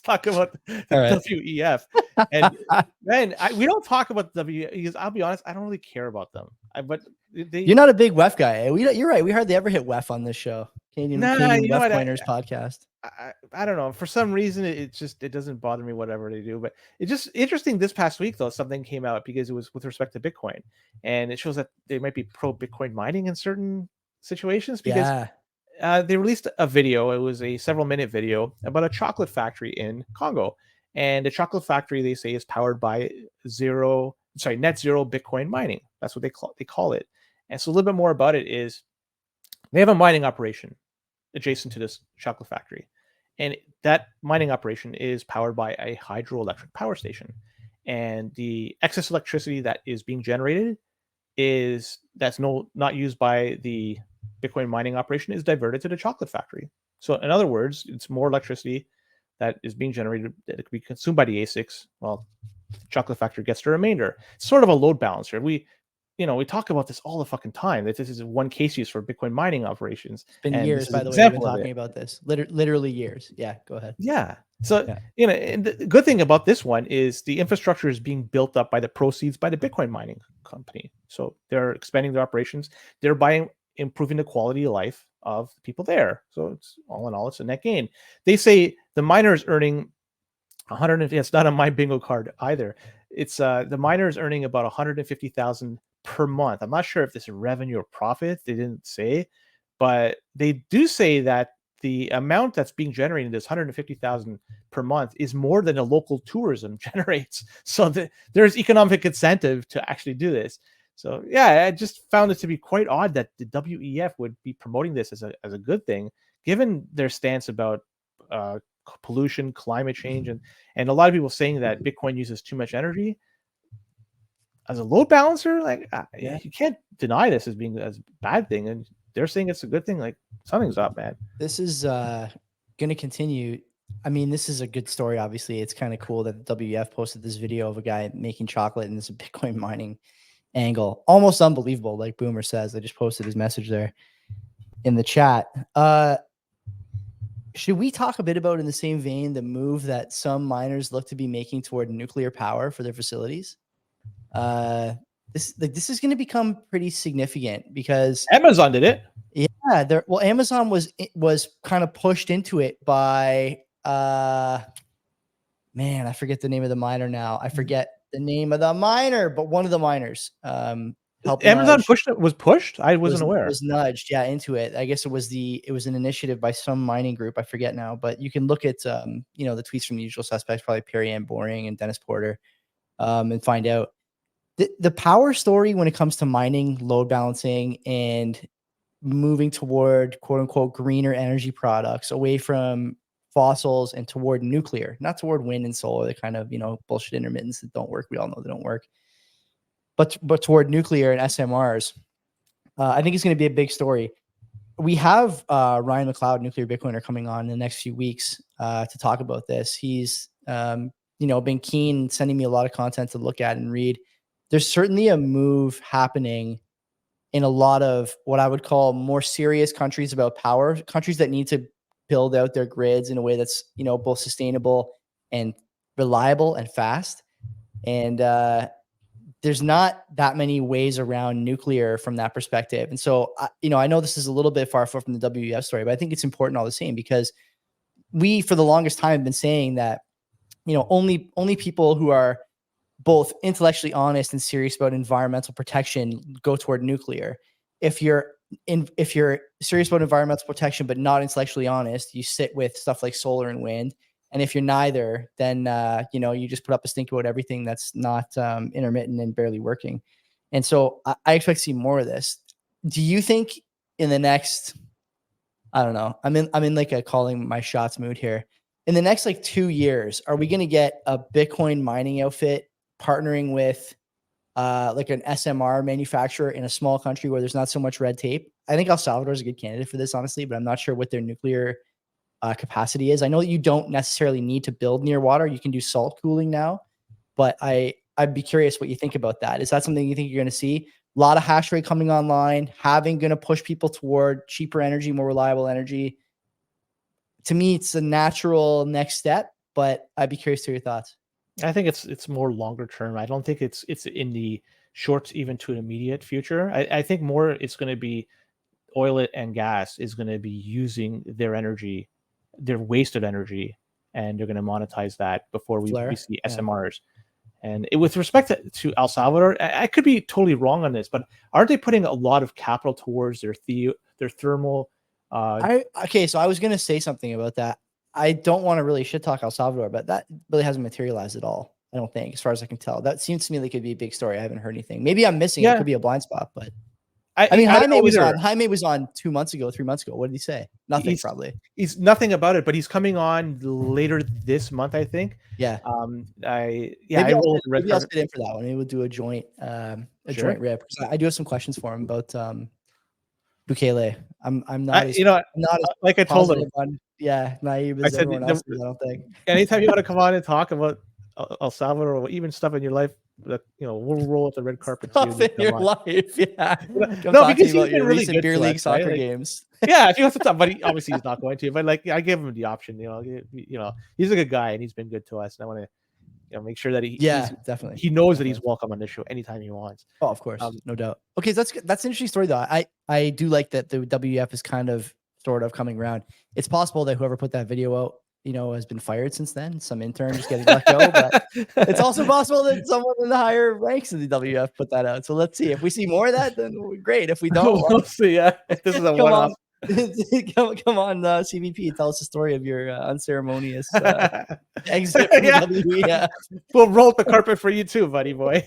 talk about the right. WEF. And man, we don't talk about the WEF because I'll be honest, I don't really care about them. But You're not a big WEF guy. You're right. We hardly ever hit WEF on this show. Canadian you know WEF what? Coiners podcast. I don't know. For some reason, it doesn't bother me whatever they do. But it's just interesting. This past week, though, something came out because it was with respect to Bitcoin, and it shows that they might be pro Bitcoin mining in certain situations because Yeah. they released a video. It was a several-minute video about a chocolate factory in Congo, and the chocolate factory they say is powered by net zero Bitcoin mining. That's what they call it. And so a little bit more about it is they have a mining operation adjacent to this chocolate factory. And that mining operation is powered by a hydroelectric power station. And the excess electricity that is being generated not used by the Bitcoin mining operation is diverted to the chocolate factory. So in other words, it's more electricity that is being generated that it can be consumed by the ASICs. Well, the chocolate factory gets the remainder. It's sort of a load balancer. We talk about this all the fucking time. That this is one case use for Bitcoin mining operations. It's been And years, this is by an the way, we've been example of talking it. about this. Literally years. Yeah, go ahead. Yeah. So, Yeah. and the good thing about this one is the infrastructure is being built up by the proceeds by the Bitcoin mining company. So they're expanding their operations. They're improving the quality of life of people there. So it's all in all, it's a net gain. They say the miner is earning 150. It's not on my bingo card either. It's the miner is earning about 150,000 per month. I'm not sure if this is revenue or profit. They didn't say, but they do say that the amount that's being generated, this 150,000 per month, is more than a local tourism generates. So there's economic incentive to actually do this. So yeah, I just found it to be quite odd that the WEF would be promoting this as a good thing, given their stance about pollution, climate change, and a lot of people saying that Bitcoin uses too much energy as a load balancer. Like you can't deny this as being a bad thing, and they're saying it's a good thing. Like something's up, man. This is going to continue. I mean, this is a good story. Obviously, it's kind of cool that the WF posted this video of a guy making chocolate and this Bitcoin mining angle. Almost unbelievable, like Boomer says. I just posted his message there in the chat. Should we talk a bit about, in the same vein, the move that some miners look to be making toward nuclear power for their facilities? This is going to become pretty significant because Amazon did it. Yeah, Amazon was kind of pushed into it by man, I forget the name of the miner now. I forget the name of the miner, but one of the miners Amazon was pushed. I wasn't aware. Was nudged, yeah, into it. I guess it was an initiative by some mining group. I forget now, but you can look at the tweets from the usual suspects, probably Perry Ann Boring and Dennis Porter, and find out the power story when it comes to mining, load balancing, and moving toward quote unquote greener energy products, away from fossils and toward nuclear, not toward wind and solar, the kind of bullshit intermittents that don't work. We all know they don't work, but toward nuclear and SMRs. I think it's going to be a big story. We have Ryan McLeod, Nuclear Bitcoiner, coming on in the next few weeks to talk about this. He's been keen, sending me a lot of content to look at and read. There's certainly a move happening in a lot of what I would call more serious countries about power, countries that need to build out their grids in a way that's, both sustainable and reliable and fast. And there's not that many ways around nuclear from that perspective. And so, I know this is a little bit far from the WEF story, but I think it's important all the same, because we, for the longest time, have been saying that, only people who are both intellectually honest and serious about environmental protection go toward nuclear. If you're serious about environmental protection but not intellectually honest, you sit with stuff like solar and wind. And if you're neither, then you just put up a stink about everything that's not intermittent and barely working. And so I expect to see more of this. Do you think in the next, I don't know, I'm in like a calling my shots mood here. In the next 2 years, are we going to get a Bitcoin mining outfit partnering with an SMR manufacturer in a small country where there's not so much red tape? I think El Salvador is a good candidate for this, honestly, but I'm not sure what their nuclear capacity is. I know that you don't necessarily need to build near water. You can do salt cooling now, but I'd be curious what you think about that. Is that something you think you're going to see? A lot of hash rate coming online, going to push people toward cheaper energy, more reliable energy. To me, it's a natural next step. but I'd be curious to your thoughts. I think it's more longer term. I don't think it's in the short even to immediate future. I think more it's going to be oil and gas is going to be using their energy, their wasted energy, and they're going to monetize that before we Flare? see Yeah. SMRs. And with respect to El Salvador, I could be totally wrong on this, but aren't they putting a lot of capital towards their thermal? Okay, so I was gonna say something about that. I don't want to really shit talk El Salvador, but that really hasn't materialized at all. I don't think, as far as I can tell. That seems to me like it could be a big story. I haven't heard anything. Maybe I'm missing it. It Yeah, could be a blind spot, but I mean, I don't know either. Jaime was on 2 months ago, 3 months ago. What did he say? Nothing, He's probably. he's nothing about it, but he's coming on later this month, I think. Yeah. I Maybe roll with the red maybe I'll carpet. sit in for that one. Maybe we'll do a joint Sure. joint rip. 'Cause I do have some questions for him about Bukele. I'm not I, as you know, I'm not as like I told him, positive on naive I as said, everyone else is, I don't think. anytime you want to come on and talk about El Salvador or even stuff in your life, that we'll roll with the red carpet to you. Stuff in your life, yeah. Come No, talk to because me he's about been your really recent good beer to league us, right? soccer Like, games. yeah, if he wants to talk, but obviously he's not going to. But like, I give him the option. He's a good guy and he's been good to us. And I want to make sure that Yeah, definitely. he knows that Definitely. he's welcome on this show anytime he wants. Oh, of course, no doubt. Okay, so that's an interesting story though. I do like that the WEF is kind of sort of coming around. It's possible that whoever put that video out, has been fired since then. Some intern just getting let go, but it's also possible that someone in the higher ranks of the WEF put that out. So let's see. If we see more of that, then great. If we don't, We'll see. Yeah, if this is a come one-off. on. come on, CVP. Tell us the story of your unceremonious exit from Yeah. the WEF. We'll roll the carpet for you too, buddy boy.